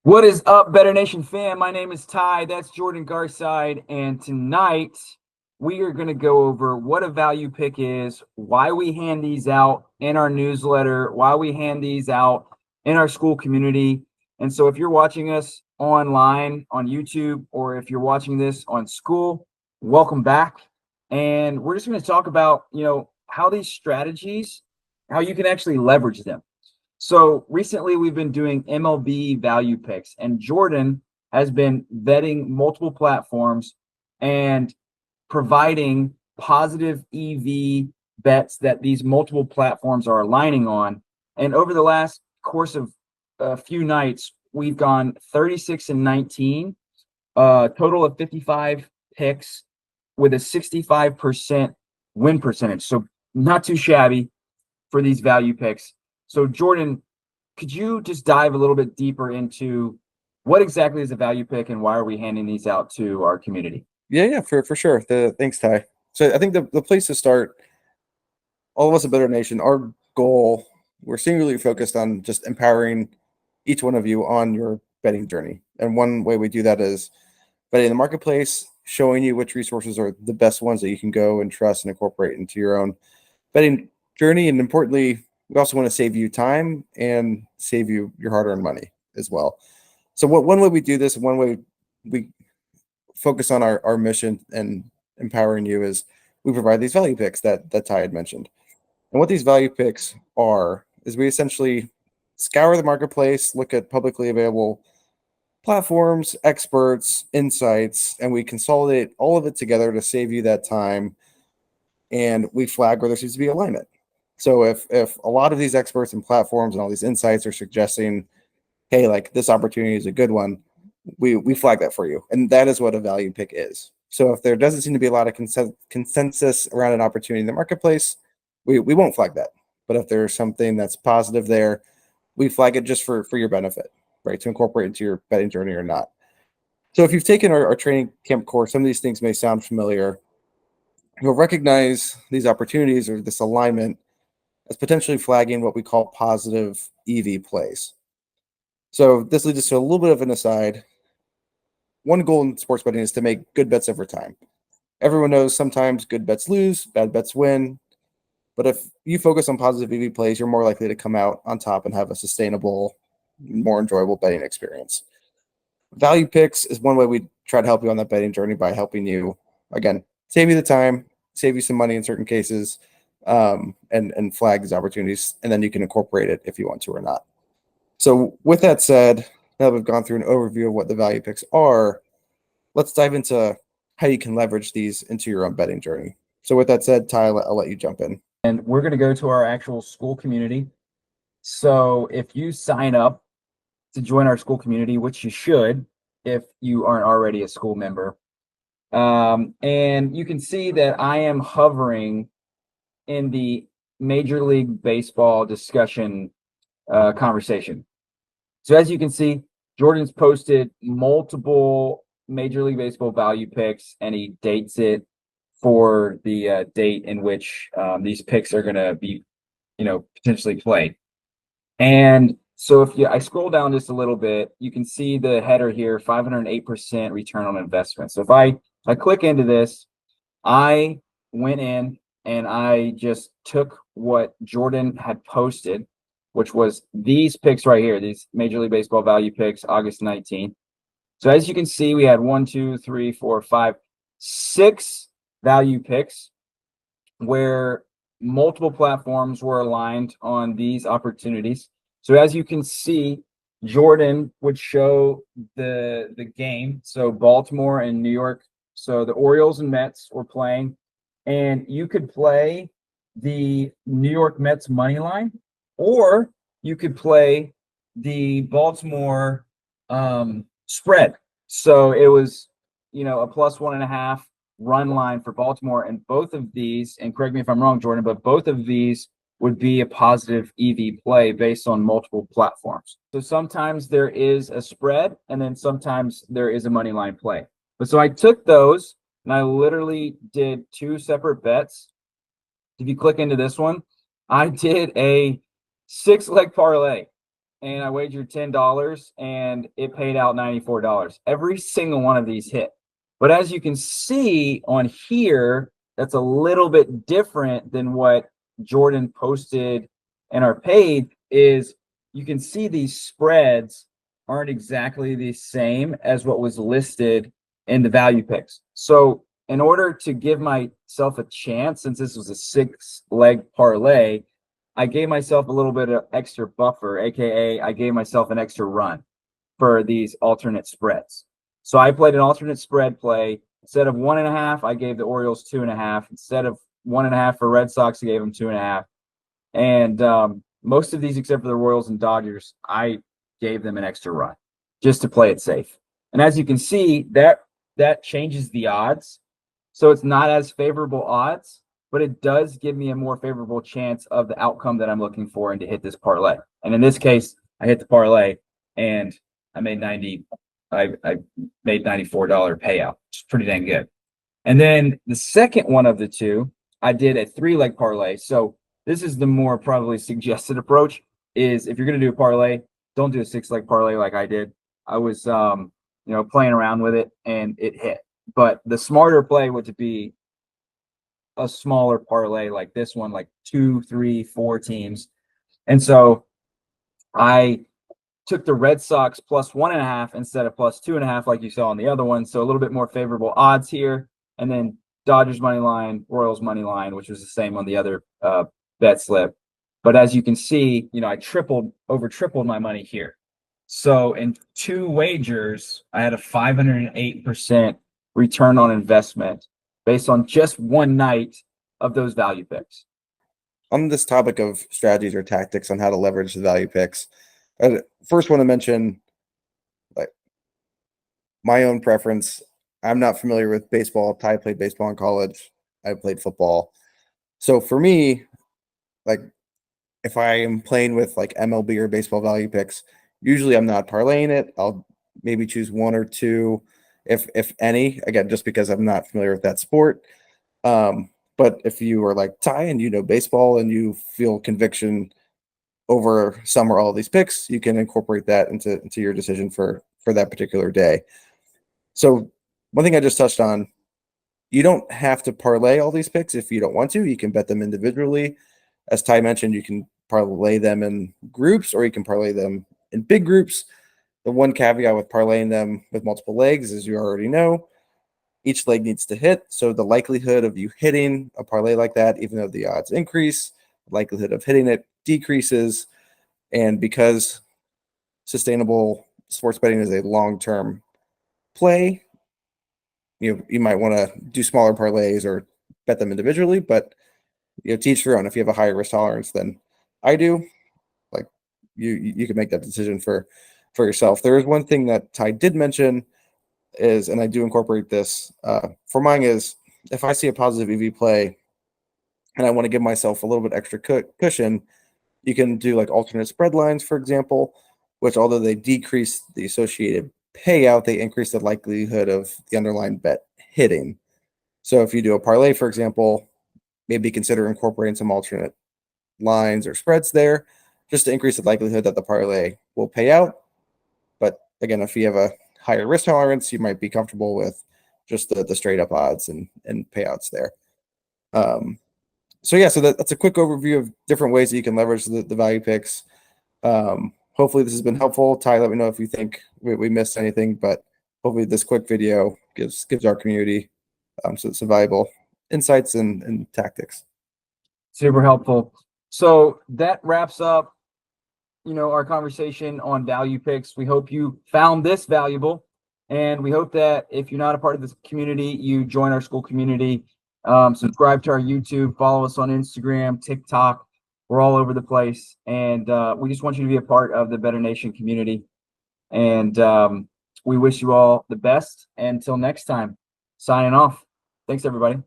What is up, BettrNation fam? My name is Ty. That's Jordan Garside. And tonight we are going to go over what a value pick is, why we hand these out in our newsletter, why we hand these out in our Skool community. And so if you're watching us online on YouTube or if you're watching this on Skool, welcome back. And we're just going to talk about, how these strategies, how you can actually leverage them. So recently we've been doing MLB value picks, and Jordan has been vetting multiple platforms and providing positive EV bets that these multiple platforms are aligning on. And over the last course of a few nights, we've gone 36 and 19, total of 55 picks with a 65% win percentage. So not too shabby for these value picks. So Jordan, could you just dive a little bit deeper into what exactly is a value pick and why are we handing these out to our community? Yeah, for sure. Thanks, Ty. So I think the place to start, all of us at BettrNation, our goal, we're singularly focused on just empowering each one of you on your betting journey. And one way we do that is betting in the marketplace, showing you which resources are the best ones that you can go and trust and incorporate into your own betting journey. And importantly, we also want to save you time and save you your hard-earned money as well. So one way we do this, and one way we focus on our mission and empowering you is we provide these value picks that Ty had mentioned. And what these value picks are is we essentially scour the marketplace, look at publicly available platforms, experts, insights, and we consolidate all of it together to save you that time. And we flag where there seems to be alignment. So if a lot of these experts and platforms and all these insights are suggesting, hey, like this opportunity is a good one, we flag that for you. And that is what a value pick is. So if there doesn't seem to be a lot of consensus around an opportunity in the marketplace, we won't flag that. But if there's something that's positive there, we flag it just for your benefit, right? To incorporate into your betting journey or not. So if you've taken our training camp course, some of these things may sound familiar. You'll recognize these opportunities or this alignment as potentially flagging what we call positive EV plays. So this leads us to a little bit of an aside. One goal in sports betting is to make good bets over time. Everyone knows sometimes good bets lose, bad bets win. But if you focus on positive EV plays, you're more likely to come out on top and have a sustainable, more enjoyable betting experience. Value picks is one way we try to help you on that betting journey by helping you, again, save you the time, save you some money in certain cases, and flag these opportunities, and then you can incorporate it if you want to or not. So with that said, now that we've gone through an overview of what the value picks are, let's dive into how you can leverage these into your own betting journey. So with that said, Ty, I'll let you jump in. And we're going to go to our actual Skool community. So if you sign up to join our Skool community, which you should if you aren't already a Skool member, and you can see that I am hovering in the Major League Baseball discussion conversation. So as you can see, Jordan's posted multiple Major League Baseball value picks, and he dates it for the date in which these picks are going to be, potentially played. And so if I scroll down just a little bit, you can see the header here, 508% return on investment. So if I click into this, I went in and I just took what Jordan had posted, which was these picks right here, these Major League Baseball value picks, August 19th. So as you can see, we had 6 value picks where multiple platforms were aligned on these opportunities. So as you can see, Jordan would show the game. So Baltimore and New York. So the Orioles and Mets were playing, and you could play the New York Mets money line, or you could play the Baltimore spread. So it was, a +1.5 run line for Baltimore, and both of these, and correct me if I'm wrong, Jordan, but both of these would be a positive EV play based on multiple platforms. So sometimes there is a spread, and then sometimes there is a money line play. But so I took those and I literally did 2 separate bets. If you click into this one, I did a 6-leg parlay. and I wagered $10 and it paid out $94. Every single one of these hit. But as you can see on here, that's a little bit different than what Jordan posted in our page. Is you can see these spreads aren't exactly the same as what was listed in the value picks. So in order to give myself a chance, since this was a 6-leg parlay, I gave myself a little bit of extra buffer, aka I gave myself an extra run for these alternate spreads. So I played an alternate spread play. Instead of 1.5, I gave the Orioles 2.5. Instead of 1.5 for Red Sox, I gave them 2.5. And most of these, except for the Royals and Dodgers, I gave them an extra run just to play it safe. And as you can see, that changes the odds. So it's not as favorable odds, but it does give me a more favorable chance of the outcome that I'm looking for and to hit this parlay. And in this case, I hit the parlay and I made I made $94 payout, which is pretty dang good. And then the second one of the two, I did a 3-leg parlay. So this is the more probably suggested approach. Is if you're going to do a parlay, don't do a 6-leg parlay like I did. I was playing around with it and it hit. But the smarter play would be a smaller parlay like this one, like 2, 3, 4 teams. And so I took the Red Sox plus 1.5 instead of plus 2.5, like you saw on the other one. So a little bit more favorable odds here. And then Dodgers money line, Royals money line, which was the same on the other bet slip. But as you can see, I over tripled my money here. So in 2 wagers, I had a 508% return on investment based on just one night of those value picks. On this topic of strategies or tactics on how to leverage the value picks, I first want to mention, like, my own preference. I'm not familiar with baseball. Ty played baseball in college. I played football. So for me, like, if I am playing with like MLB or baseball value picks, usually I'm not parlaying it. I'll maybe choose 1 or 2, if any. Again, just because I'm not familiar with that sport. But if you are like Ty and you know baseball and you feel conviction over some or all of these picks, you can incorporate that into your decision for that particular day. So one thing I just touched on, you don't have to parlay all these picks if you don't want to. You can bet them individually. As Ty mentioned, you can parlay them in groups or you can parlay them in big groups. The one caveat with parlaying them with multiple legs, as you already know, each leg needs to hit. So the likelihood of you hitting a parlay like that, even though the odds increase, the likelihood of hitting it decreases. And because sustainable sports betting is a long-term play, you might want to do smaller parlays or bet them individually, but to each their own. If you have a higher risk tolerance than I do, like, you can make that decision for yourself. There is one thing that Ty did mention is, and I do incorporate this for mine, is if I see a positive EV play and I want to give myself a little bit extra cushion, you can do like alternate spread lines, for example, which, although they decrease the associated payout, they increase the likelihood of the underlying bet hitting. So if you do a parlay, for example, maybe consider incorporating some alternate lines or spreads there just to increase the likelihood that the parlay will pay out. But again, if you have a higher risk tolerance, you might be comfortable with just the straight up odds and payouts there. So that's a quick overview of different ways that you can leverage the value picks. Hopefully this has been helpful. Ty, let me know if you think we missed anything, but hopefully this quick video gives our community some valuable insights and tactics. Super helpful. So that wraps up, our conversation on value picks. We hope you found this valuable, and we hope that if you're not a part of this community, you join our Skool community. Subscribe to our YouTube, follow us on Instagram, TikTok. We're all over the place, and we just want you to be a part of the BettrNation community. And we wish you all the best. Until next time, signing off. Thanks, everybody.